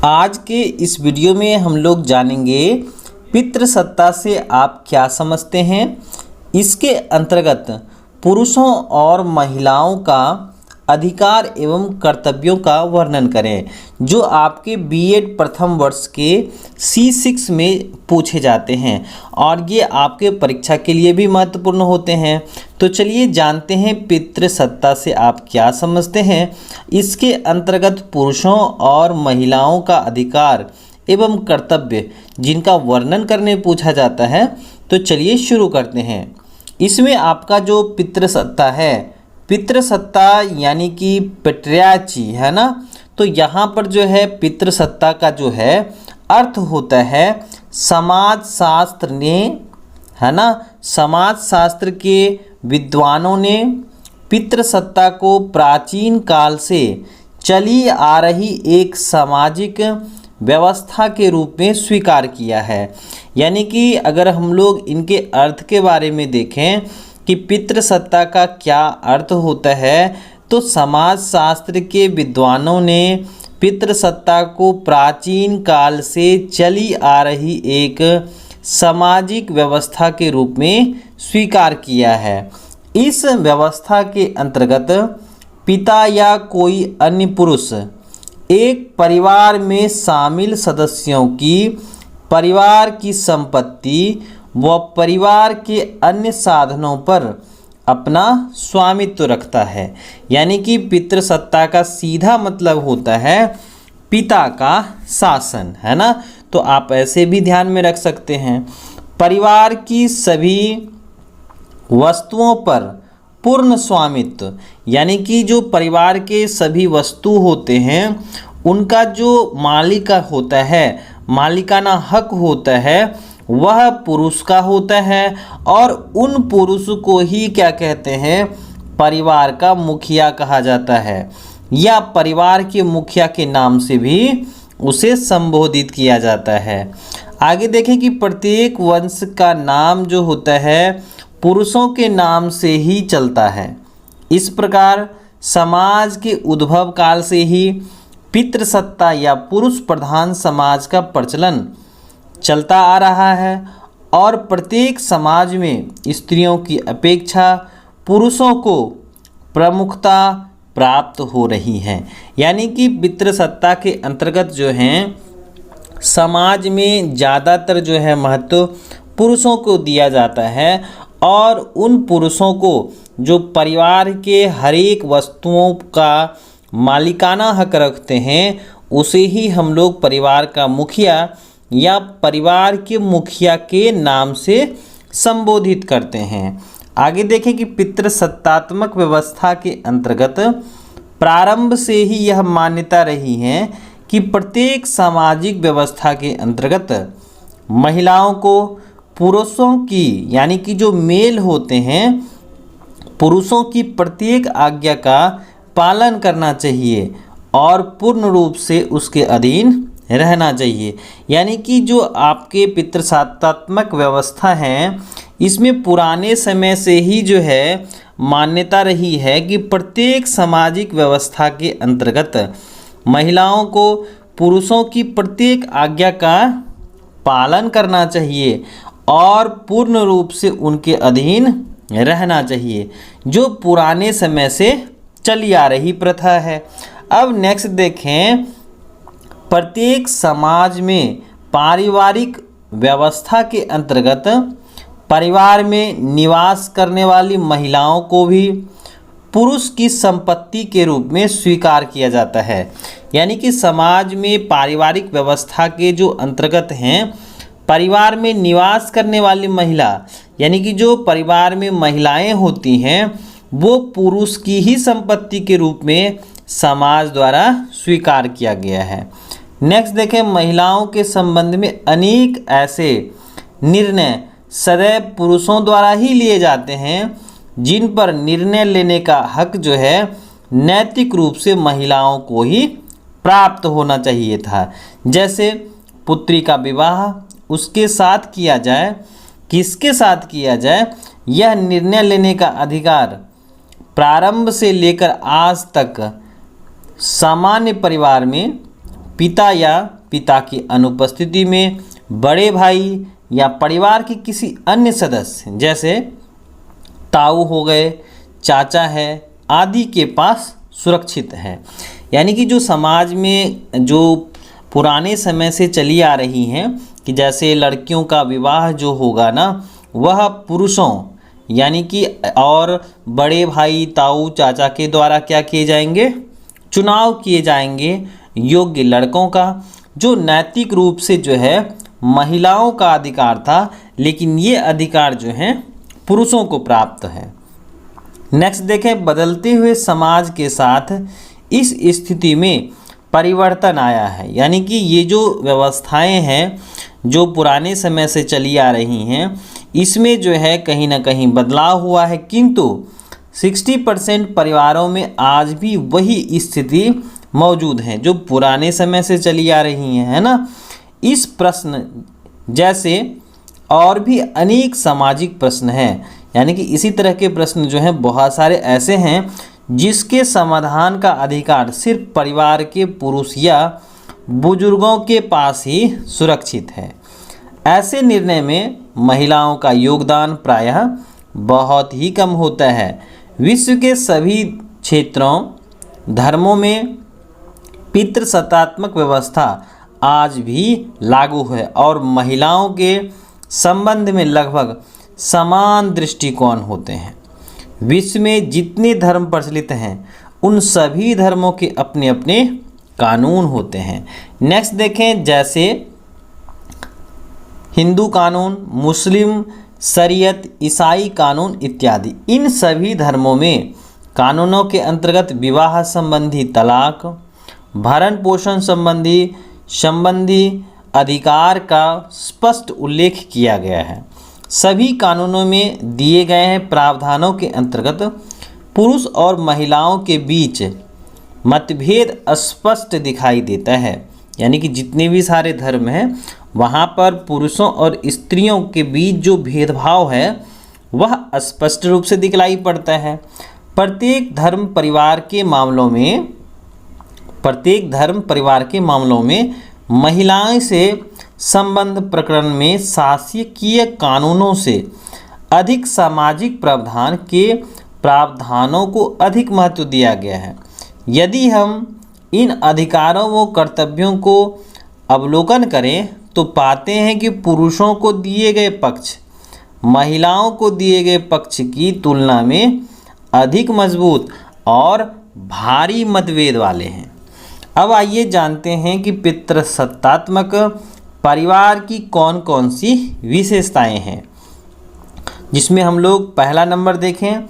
आज के इस वीडियो में हम लोग जानेंगे पितृसत्ता से आप क्या समझते हैं। इसके अंतर्गत पुरुषों और महिलाओं का अधिकार एवं कर्तव्यों का वर्णन करें, जो आपके बीएड प्रथम वर्ष के C6 में पूछे जाते हैं और ये आपके परीक्षा के लिए भी महत्वपूर्ण होते हैं। तो चलिए जानते हैं पितृसत्ता से आप क्या समझते हैं। इसके अंतर्गत पुरुषों और महिलाओं का अधिकार एवं कर्तव्य जिनका वर्णन करने पूछा जाता है। तो चलिए शुरू करते हैं। इसमें आपका जो पितृसत्ता है, पितृसत्ता यानी कि पेट्रियार्ची है ना, तो यहाँ पर जो है पितृसत्ता का जो है अर्थ होता है समाज शास्त्र ने, है ना, समाज शास्त्र के विद्वानों ने पितृसत्ता को प्राचीन काल से चली आ रही एक सामाजिक व्यवस्था के रूप में स्वीकार किया है। यानी कि अगर हम लोग इनके अर्थ के बारे में देखें कि पितृसत्ता का क्या अर्थ होता है, तो समाज शास्त्र के विद्वानों ने पितृसत्ता को प्राचीन काल से चली आ रही एक सामाजिक व्यवस्था के रूप में स्वीकार किया है। इस व्यवस्था के अंतर्गत पिता या कोई अन्य पुरुष एक परिवार में शामिल सदस्यों की परिवार की संपत्ति व परिवार के अन्य साधनों पर अपना स्वामित्व रखता है। यानी कि पितृसत्ता का सीधा मतलब होता है पिता का शासन, है ना। तो आप ऐसे भी ध्यान में रख सकते हैं, परिवार की सभी वस्तुओं पर पूर्ण स्वामित्व, यानी कि जो परिवार के सभी वस्तु होते हैं उनका जो मालिका होता है, मालिकाना हक होता है, वह पुरुष का होता है और उन पुरुष को ही क्या कहते हैं, परिवार का मुखिया कहा जाता है, या परिवार के मुखिया के नाम से भी उसे संबोधित किया जाता है। आगे देखें कि प्रत्येक वंश का नाम जो होता है पुरुषों के नाम से ही चलता है। इस प्रकार समाज के उद्भव काल से ही पितृसत्ता या पुरुष प्रधान समाज का प्रचलन चलता आ रहा है और प्रत्येक समाज में स्त्रियों की अपेक्षा पुरुषों को प्रमुखता प्राप्त हो रही है। यानी कि पितृसत्ता के अंतर्गत जो हैं समाज में ज़्यादातर जो है महत्व पुरुषों को दिया जाता है और उन पुरुषों को जो परिवार के हर एक वस्तुओं का मालिकाना हक रखते हैं उसे ही हम लोग परिवार का मुखिया या परिवार के मुखिया के नाम से संबोधित करते हैं। आगे देखें कि पितृसत्तात्मक व्यवस्था के अंतर्गत प्रारंभ से ही यह मान्यता रही है कि प्रत्येक सामाजिक व्यवस्था के अंतर्गत महिलाओं को पुरुषों की, यानी कि जो मेल होते हैं, पुरुषों की प्रत्येक आज्ञा का पालन करना चाहिए और पूर्ण रूप से उसके अधीन रहना चाहिए। यानी कि जो आपके पितृसत्तात्मक व्यवस्था है, इसमें पुराने समय से ही जो है मान्यता रही है कि प्रत्येक सामाजिक व्यवस्था के अंतर्गत महिलाओं को पुरुषों की प्रत्येक आज्ञा का पालन करना चाहिए और पूर्ण रूप से उनके अधीन रहना चाहिए, जो पुराने समय से चली आ रही प्रथा है। अब नेक्स्ट देखें, प्रत्येक समाज में पारिवारिक व्यवस्था के अंतर्गत परिवार में निवास करने वाली महिलाओं को भी पुरुष की संपत्ति के रूप में स्वीकार किया जाता है। यानी कि समाज में पारिवारिक व्यवस्था के जो अंतर्गत हैं, परिवार में निवास करने वाली महिला, यानी कि जो परिवार में महिलाएं होती हैं वो पुरुष की ही संपत्ति के रूप में समाज द्वारा स्वीकार किया गया है। नेक्स्ट देखें, महिलाओं के संबंध में अनेक ऐसे निर्णय सदैव पुरुषों द्वारा ही लिए जाते हैं जिन पर निर्णय लेने का हक जो है नैतिक रूप से महिलाओं को ही प्राप्त होना चाहिए था। जैसे पुत्री का विवाह उसके साथ किया जाए, किसके साथ किया जाए, यह निर्णय लेने का अधिकार प्रारंभ से लेकर आज तक सामान्य परिवार में पिता या पिता की अनुपस्थिति में बड़े भाई या परिवार के किसी अन्य सदस्य जैसे ताऊ हो गए, चाचा है आदि के पास सुरक्षित है। यानी कि जो समाज में जो पुराने समय से चली आ रही हैं कि जैसे लड़कियों का विवाह जो होगा ना वह पुरुषों यानी कि और बड़े भाई ताऊ चाचा के द्वारा क्या किए जाएंगे, चुनाव किए जाएंगे योग्य लड़कों का, जो नैतिक रूप से जो है महिलाओं का अधिकार था, लेकिन ये अधिकार जो है पुरुषों को प्राप्त है। नेक्स्ट देखें, बदलते हुए समाज के साथ इस स्थिति में परिवर्तन आया है। यानी कि ये जो व्यवस्थाएं हैं जो पुराने समय से चली आ रही हैं इसमें जो है कहीं ना कहीं बदलाव हुआ है, किंतु 60% परिवारों में आज भी वही स्थिति मौजूद है जो पुराने समय से चली आ रही हैं, है ना। इस प्रश्न जैसे और भी अनेक सामाजिक प्रश्न हैं, यानी कि इसी तरह के प्रश्न जो हैं बहुत सारे ऐसे हैं जिसके समाधान का अधिकार सिर्फ परिवार के पुरुष या बुजुर्गों के पास ही सुरक्षित है। ऐसे निर्णय में महिलाओं का योगदान प्रायः बहुत ही कम होता है। विश्व के सभी क्षेत्रों धर्मों में पितृसत्तात्मक व्यवस्था आज भी लागू है और महिलाओं के संबंध में लगभग समान दृष्टिकोण होते हैं। विश्व में जितने धर्म प्रचलित हैं उन सभी धर्मों के अपने अपने कानून होते हैं। नेक्स्ट देखें, जैसे हिंदू कानून, मुस्लिम शरीयत, ईसाई कानून इत्यादि। इन सभी धर्मों में कानूनों के अंतर्गत विवाह संबंधी तलाक, भरण पोषण संबंधी अधिकार का स्पष्ट उल्लेख किया गया है। सभी कानूनों में दिए गए हैं प्रावधानों के अंतर्गत पुरुष और महिलाओं के बीच मतभेद स्पष्ट दिखाई देता है। यानी कि जितने भी सारे धर्म हैं वहाँ पर पुरुषों और स्त्रियों के बीच जो भेदभाव है वह स्पष्ट रूप से दिखलाई पड़ता है। प्रत्येक धर्म परिवार के मामलों में महिलाएं से संबंध प्रकरण में शासकीय कानूनों से अधिक सामाजिक प्रावधान के प्रावधानों को अधिक महत्व दिया गया है। यदि हम इन अधिकारों व कर्तव्यों को अवलोकन करें तो पाते हैं कि पुरुषों को दिए गए पक्ष महिलाओं को दिए गए पक्ष की तुलना में अधिक मजबूत और भारी मतभेद वाले हैं। अब आइए जानते हैं कि पितृसत्तात्मक परिवार की कौन कौन सी विशेषताएं हैं, जिसमें हम लोग पहला नंबर देखें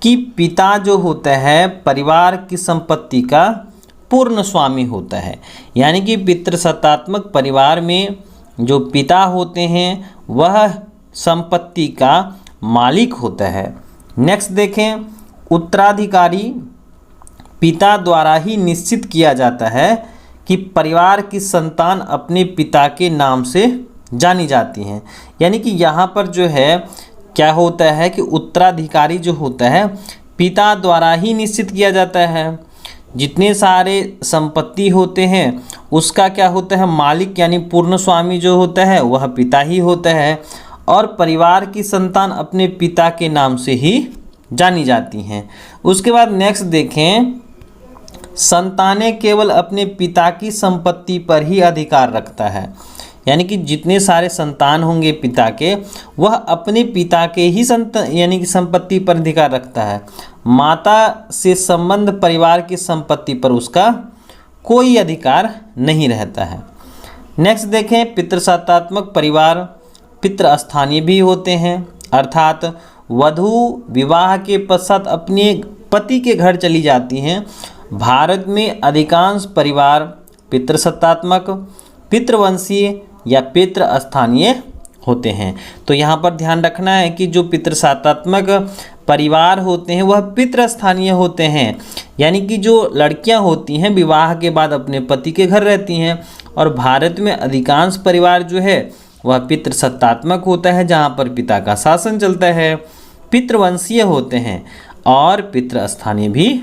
कि पिता जो होता है परिवार की संपत्ति का पूर्ण स्वामी होता है। यानी कि पितृसत्तात्मक परिवार में जो पिता होते हैं वह संपत्ति का मालिक होता है। नेक्स्ट देखें, उत्तराधिकारी पिता द्वारा ही निश्चित किया जाता है कि परिवार की संतान अपने पिता के नाम से जानी जाती हैं। यानी कि यहाँ पर जो है क्या होता है कि उत्तराधिकारी जो होता है पिता द्वारा ही निश्चित किया जाता है। जितने सारे संपत्ति होते हैं उसका क्या होता है मालिक यानी पूर्ण स्वामी जो होता है वह पिता ही होता है, और परिवार की संतान अपने पिता के नाम से ही जानी जाती हैं। उसके बाद नेक्स्ट देखें, संतानें केवल अपने पिता की संपत्ति पर ही अधिकार रखता है। यानी कि जितने सारे संतान होंगे पिता के वह अपने पिता के ही यानी कि संपत्ति पर अधिकार रखता है। माता से संबंध परिवार की संपत्ति पर उसका कोई अधिकार नहीं रहता है। नेक्स्ट देखें, पितृसत्तात्मक परिवार पितृस्थानीय भी होते हैं, अर्थात वधू विवाह के पश्चात अपने पति के घर चली जाती हैं। भारत में अधिकांश परिवार पितृसत्तात्मक, पितृवंशीय या पितृस्थानीय होते हैं। तो यहाँ पर ध्यान रखना है कि जो पितृसत्तात्मक परिवार होते हैं वह पितृस्थानीय होते हैं। यानी कि जो लड़कियां होती हैं विवाह के बाद अपने पति के घर रहती हैं, और भारत में अधिकांश परिवार जो है वह पितृसत्तात्मक होता है जहाँ पर पिता का शासन चलता है। पितृवंशीय होते हैं और पितृस्थानीय भी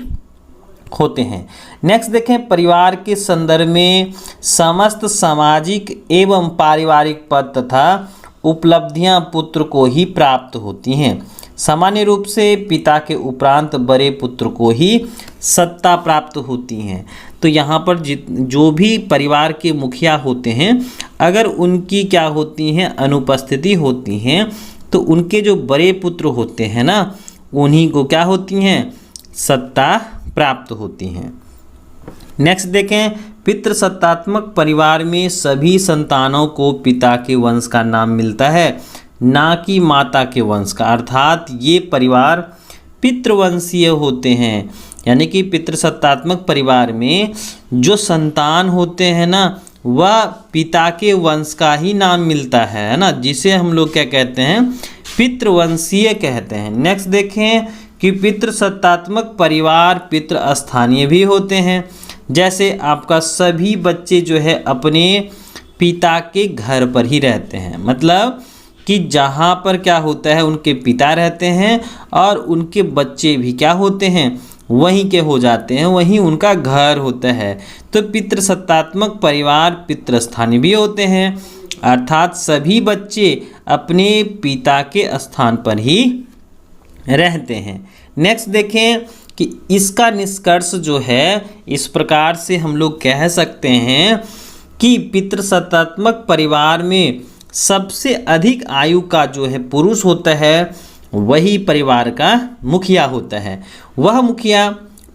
होते हैं। नेक्स्ट देखें, परिवार के संदर्भ में समस्त सामाजिक एवं पारिवारिक पद तथा उपलब्धियां पुत्र को ही प्राप्त होती हैं। सामान्य रूप से पिता के उपरांत बड़े पुत्र को ही सत्ता प्राप्त होती हैं। तो यहाँ पर जो भी परिवार के मुखिया होते हैं, अगर उनकी क्या होती हैं, अनुपस्थिति होती हैं, तो उनके जो बड़े पुत्र होते हैं ना, उन्हीं को क्या होती हैं, सत्ता प्राप्त होती हैं। नेक्स्ट देखें, पितृसत्तात्मक परिवार में सभी संतानों को पिता के वंश का नाम मिलता है, ना कि माता के वंश का। अर्थात ये परिवार पितृवंशीय होते हैं। यानी कि पितृसत्तात्मक परिवार में जो संतान होते हैं ना, वह पिता के वंश का ही नाम मिलता है ना, जिसे हम लोग क्या कहते हैं, पितृवंशीय कहते हैं। नेक्स्ट देखें कि पितृसत्तात्मक परिवार पितृस्थानीय भी होते हैं। जैसे आपका सभी बच्चे जो है अपने पिता के घर पर ही रहते हैं, मतलब कि जहाँ पर क्या होता है, उनके पिता रहते हैं और उनके बच्चे भी क्या होते हैं, वहीं के हो जाते हैं, वहीं उनका घर होता है। तो पितृसत्तात्मक परिवार पितृस्थानीय भी होते हैं, अर्थात सभी बच्चे अपने पिता के स्थान पर ही रहते हैं। नेक्स्ट देखें कि इसका निष्कर्ष जो है, इस प्रकार से हम लोग कह सकते हैं कि पितृसत्तात्मक परिवार में सबसे अधिक आयु का जो है पुरुष होता है, वही परिवार का मुखिया होता है। वह मुखिया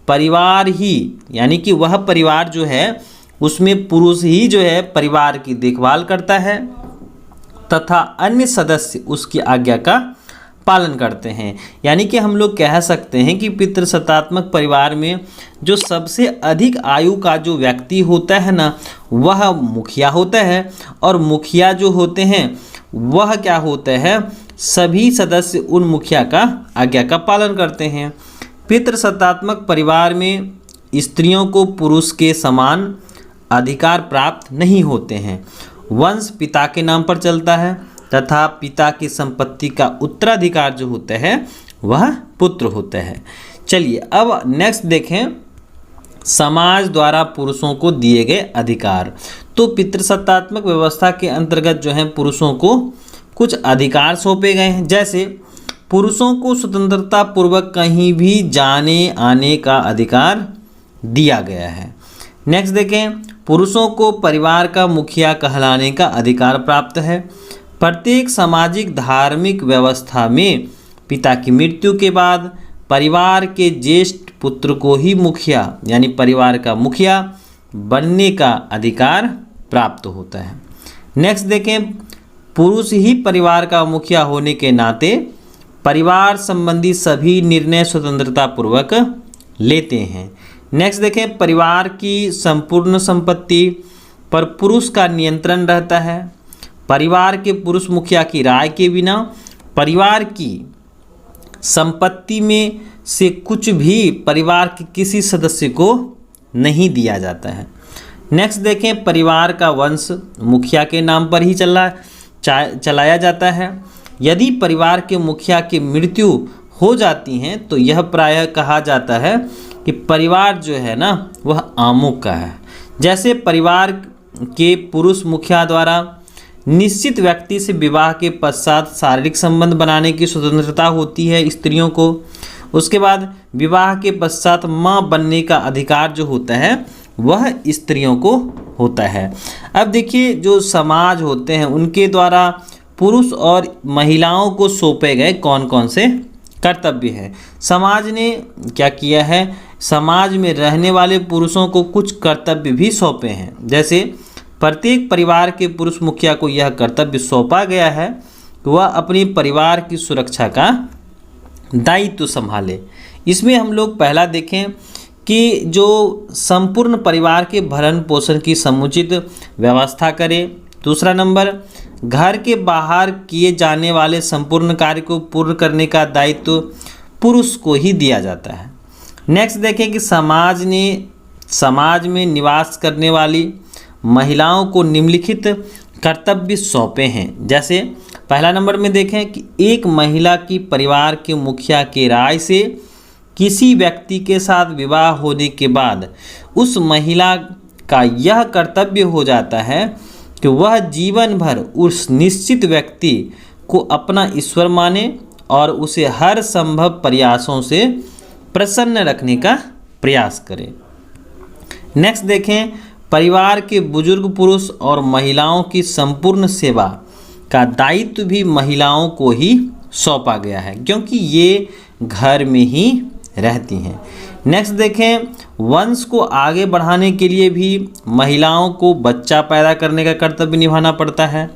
परिवार ही, यानी कि वह परिवार जो है उसमें पुरुष ही जो है परिवार की देखभाल करता है तथा अन्य सदस्य उसकी आज्ञा का पालन करते हैं। यानी कि हम लोग कह सकते हैं कि पितृसत्तात्मक परिवार में जो सबसे अधिक आयु का जो व्यक्ति होता है ना, वह मुखिया होता है। और मुखिया जो होते हैं वह क्या होता है, सभी सदस्य उन मुखिया का आज्ञा का पालन करते हैं। पितृसत्तात्मक परिवार में स्त्रियों को पुरुष के समान अधिकार प्राप्त नहीं होते हैं। वंश पिता के नाम पर चलता है तथा पिता की संपत्ति का उत्तराधिकार जो होता है वह पुत्र होता है। चलिए अब नेक्स्ट देखें, समाज द्वारा पुरुषों को दिए गए अधिकार। तो पितृसत्तात्मक व्यवस्था के अंतर्गत जो है पुरुषों को कुछ अधिकार सौंपे गए हैं। जैसे पुरुषों को स्वतंत्रता पूर्वक कहीं भी जाने आने का अधिकार दिया गया है। नेक्स्ट देखें, पुरुषों को परिवार का मुखिया कहलाने का अधिकार प्राप्त है। प्रत्येक सामाजिक धार्मिक व्यवस्था में पिता की मृत्यु के बाद परिवार के ज्येष्ठ पुत्र को ही मुखिया यानी परिवार का मुखिया बनने का अधिकार प्राप्त होता है। नेक्स्ट देखें, पुरुष ही परिवार का मुखिया होने के नाते परिवार संबंधी सभी निर्णय स्वतंत्रता पूर्वक लेते हैं। नेक्स्ट देखें, परिवार की संपूर्ण संपत्ति पर पुरुष का नियंत्रण रहता है। परिवार के पुरुष मुखिया की राय के बिना परिवार की संपत्ति में से कुछ भी परिवार के किसी सदस्य को नहीं दिया जाता है। नेक्स्ट देखें, परिवार का वंश मुखिया के नाम पर ही चलाया जाता है। यदि परिवार के मुखिया की मृत्यु हो जाती है तो यह प्रायः कहा जाता है कि परिवार जो है ना वह आमुख का है। जैसे परिवार के पुरुष मुखिया द्वारा निश्चित व्यक्ति से विवाह के पश्चात शारीरिक संबंध बनाने की स्वतंत्रता होती है स्त्रियों को। उसके बाद विवाह के पश्चात माँ बनने का अधिकार जो होता है वह स्त्रियों को होता है। अब देखिए, जो समाज होते हैं उनके द्वारा पुरुष और महिलाओं को सौंपे गए कौन कौन से कर्तव्य हैं। समाज ने क्या किया है, समाज में रहने वाले पुरुषों को कुछ कर्तव्य भी सौंपे हैं। जैसे प्रत्येक परिवार के पुरुष मुखिया को यह कर्तव्य सौंपा गया है कि वह अपने परिवार की सुरक्षा का दायित्व संभाले। इसमें हम लोग पहला देखें कि जो संपूर्ण परिवार के भरण पोषण की समुचित व्यवस्था करे। दूसरा नंबर, घर के बाहर किए जाने वाले संपूर्ण कार्य को पूर्ण करने का दायित्व पुरुष को ही दिया जाता है। नेक्स्ट देखें कि समाज में निवास करने वाली महिलाओं को निम्नलिखित कर्तव्य सौंपे हैं। जैसे पहला नंबर में देखें कि एक महिला की परिवार के मुखिया के राय से किसी व्यक्ति के साथ विवाह होने के बाद उस महिला का यह कर्तव्य हो जाता है कि वह जीवन भर उस निश्चित व्यक्ति को अपना ईश्वर माने और उसे हर संभव प्रयासों से प्रसन्न रखने का प्रयास करे। नेक्स्ट देखें, परिवार के बुजुर्ग पुरुष और महिलाओं की संपूर्ण सेवा का दायित्व भी महिलाओं को ही सौंपा गया है, क्योंकि ये घर में ही रहती हैं। नेक्स्ट देखें, वंश को आगे बढ़ाने के लिए भी महिलाओं को बच्चा पैदा करने का कर्तव्य निभाना पड़ता है।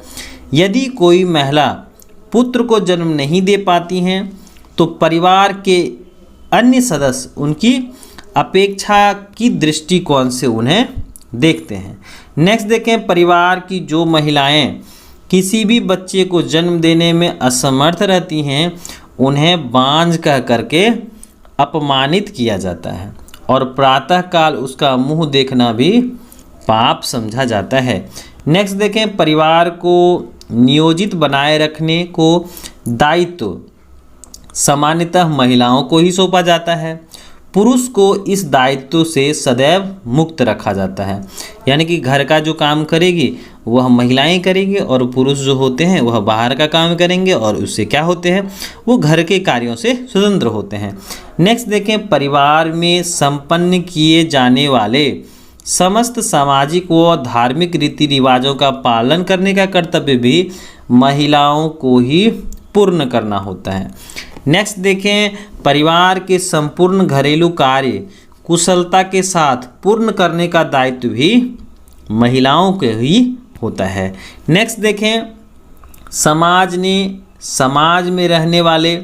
यदि कोई महिला पुत्र को जन्म नहीं दे पाती हैं तो परिवार के अन्य सदस्य उनकी अपेक्षा की दृष्टिकोण से उन्हें देखते हैं। नेक्स्ट देखें, परिवार की जो महिलाएं किसी भी बच्चे को जन्म देने में असमर्थ रहती हैं उन्हें बांझ कह करके अपमानित किया जाता है और प्रातःकाल उसका मुंह देखना भी पाप समझा जाता है। नेक्स्ट देखें, परिवार को नियोजित बनाए रखने को दायित्व सामान्यतः महिलाओं को ही सौंपा जाता है। पुरुष को इस दायित्व से सदैव मुक्त रखा जाता है, यानी कि घर का जो काम करेगी वह महिलाएं करेंगे और पुरुष जो होते हैं वह बाहर का काम करेंगे और उससे क्या होते हैं, वो घर के कार्यों से स्वतंत्र होते हैं। नेक्स्ट देखें, परिवार में संपन्न किए जाने वाले समस्त सामाजिक व धार्मिक रीति रिवाजों का पालन करने का कर्तव्य भी महिलाओं को ही पूर्ण करना होता है। नेक्स्ट देखें, परिवार के संपूर्ण घरेलू कार्य कुशलता के साथ पूर्ण करने का दायित्व भी महिलाओं के ही होता है। नेक्स्ट देखें, समाज में रहने वाले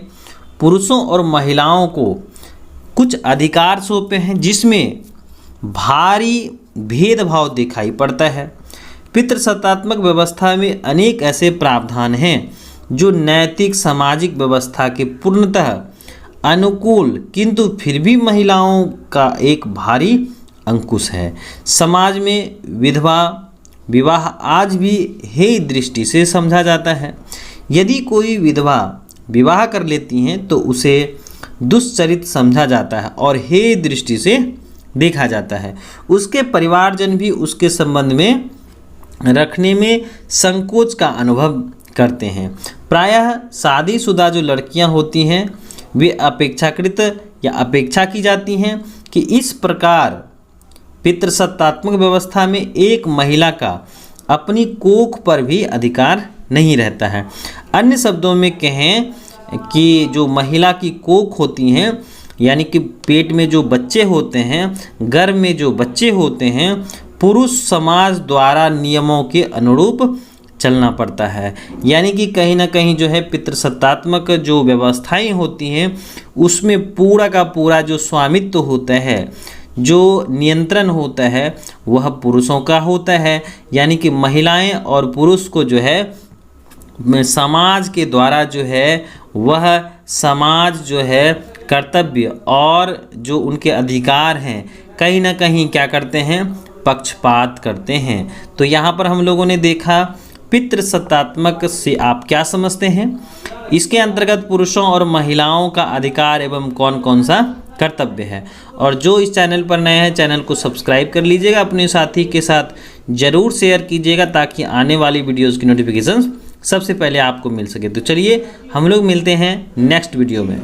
पुरुषों और महिलाओं को कुछ अधिकार सौंपे हैं जिसमें भारी भेदभाव दिखाई पड़ता है। पितृसत्तात्मक व्यवस्था में अनेक ऐसे प्रावधान हैं जो नैतिक सामाजिक व्यवस्था के पूर्णतः अनुकूल किंतु फिर भी महिलाओं का एक भारी अंकुश है। समाज में विधवा विवाह आज भी हेय दृष्टि से समझा जाता है। यदि कोई विधवा विवाह कर लेती हैं तो उसे दुष्चरित समझा जाता है और हेय दृष्टि से देखा जाता है। उसके परिवारजन भी उसके संबंध में रखने में संकोच का अनुभव करते हैं। प्रायः शादीशुदा जो लड़कियां होती हैं वे अपेक्षाकृत या अपेक्षा की जाती हैं कि इस प्रकार पितृसत्तात्मक व्यवस्था में एक महिला का अपनी कोख पर भी अधिकार नहीं रहता है। अन्य शब्दों में कहें कि जो महिला की कोख होती हैं यानी कि पेट में जो बच्चे होते हैं, गर्भ में जो बच्चे होते हैं, पुरुष समाज द्वारा नियमों के अनुरूप चलना पड़ता है। यानी कि कहीं ना कहीं जो है पितृसत्तात्मक जो व्यवस्थाएं होती हैं उसमें पूरा का पूरा जो स्वामित्व होता है, जो नियंत्रण होता है वह पुरुषों का होता है। यानी कि महिलाएं और पुरुष को जो है समाज के द्वारा जो है वह समाज जो है कर्तव्य और जो उनके अधिकार हैं कहीं ना कहीं क्या करते हैं, पक्षपात करते हैं। तो यहाँ पर हम लोगों ने देखा पितृसत्तात्मक से आप क्या समझते हैं। इसके अंतर्गत पुरुषों और महिलाओं का अधिकार एवं कौन कौन सा कर्तव्य है। और जो इस चैनल पर नए हैं चैनल को सब्सक्राइब कर लीजिएगा, अपने साथी के साथ ज़रूर शेयर कीजिएगा ताकि आने वाली वीडियोज़ की नोटिफिकेशन सबसे पहले आपको मिल सके। तो चलिए हम लोग मिलते हैं नेक्स्ट वीडियो में।